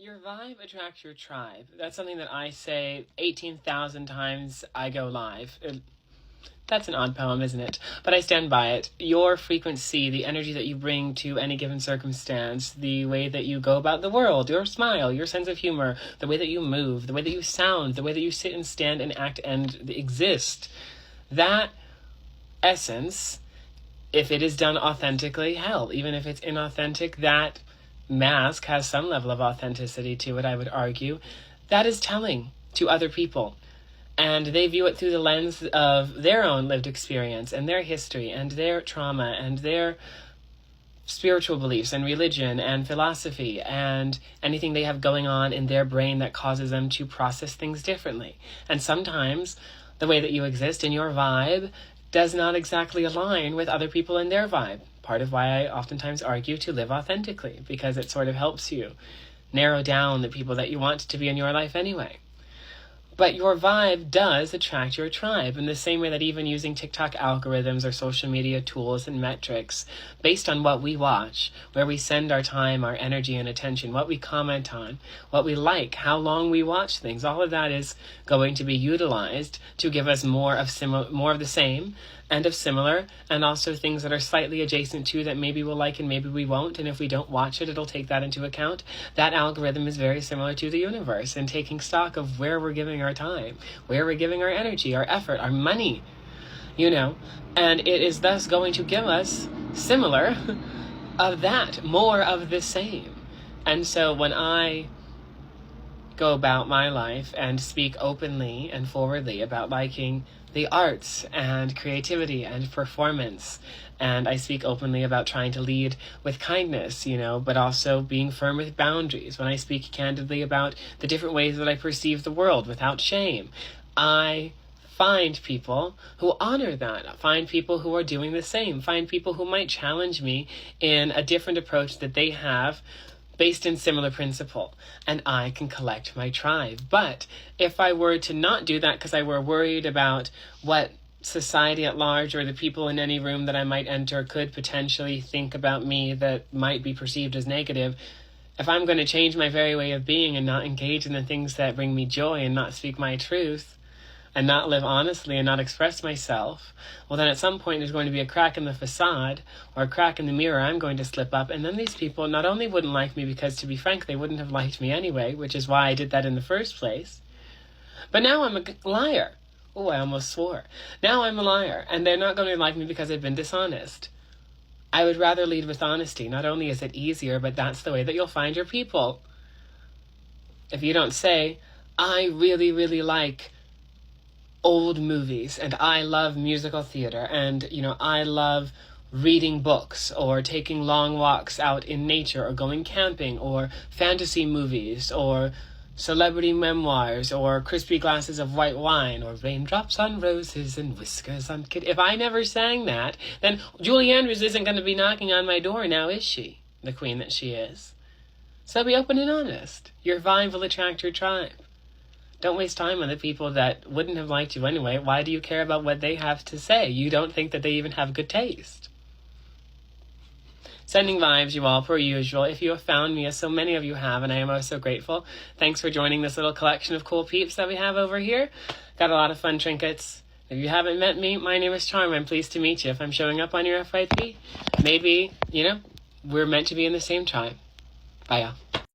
Your vibe attracts your tribe. That's something that I say 18,000 times I go live. That's an odd poem, isn't it? But I stand by it. Your frequency, the energy that you bring to any given circumstance, the way that you go about the world, your smile, your sense of humor, the way that you move, the way that you sound, the way that you sit and stand and act and exist, that essence, if it is done authentically, hell, even if it's inauthentic, that mask has some level of authenticity to it, I would argue. That is telling to other people. And they view it through the lens of their own lived experience and their history and their trauma and their spiritual beliefs and religion and philosophy and anything they have going on in their brain that causes them to process things differently. And sometimes the way that you exist in your vibe does not exactly align with other people in their vibe. Part of why I oftentimes argue to live authentically, because it sort of helps you narrow down the people that you want to be in your life anyway. But your vibe does attract your tribe in the same way that even using TikTok algorithms or social media tools and metrics based on what we watch, where we send our time, our energy and attention, what we comment on, what we like, how long we watch things, all of that is going to be utilized to give us more of the same and of similar, and also things that are slightly adjacent to that maybe we'll like and maybe we won't, and if we don't watch it, it'll take that into account. That algorithm is very similar to the universe and taking stock of where we're giving our time, where we're giving our energy, our effort, our money, and it is thus going to give us similar of that, more of the same. And so when I go about my life and speak openly and forwardly about liking the arts and creativity and performance, and I speak openly about trying to lead with kindness, but also being firm with boundaries. When I speak candidly about the different ways that I perceive the world without shame, I find people who honor that, find people who are doing the same, find people who might challenge me in a different approach that they have based in similar principle, and I can collect my tribe. But if I were to not do that because I were worried about what society at large or the people in any room that I might enter could potentially think about me that might be perceived as negative, if I'm going to change my very way of being and not engage in the things that bring me joy and not speak my truth and not live honestly and not express myself, well then at some point there's going to be a crack in the facade or a crack in the mirror. I'm going to slip up, and then these people not only wouldn't like me because, to be frank, they wouldn't have liked me anyway, which is why I did that in the first place, but now I'm a liar. Oh, I almost swore. Now I'm a liar, and they're not going to like me because I've been dishonest. I would rather lead with honesty. Not only is it easier, but that's the way that you'll find your people. If you don't say, I really, really like old movies, and I love musical theater, and I love reading books or taking long walks out in nature or going camping or fantasy movies or celebrity memoirs or crispy glasses of white wine or raindrops on roses and whiskers on kid. If I never sang that, then Julie Andrews isn't going to be knocking on my door now, is she? The queen that she is. So be open and honest. Your vibe will attract your tribe. Don't waste time on the people that wouldn't have liked you anyway. Why do you care about what they have to say? You don't think that they even have good taste. Sending vibes, you all, per usual. If you have found me, as so many of you have, and I am oh so grateful, thanks for joining this little collection of cool peeps that we have over here. Got a lot of fun trinkets. If you haven't met me, my name is Charm. I'm pleased to meet you. If I'm showing up on your FYP, maybe, we're meant to be in the same tribe. Bye, y'all.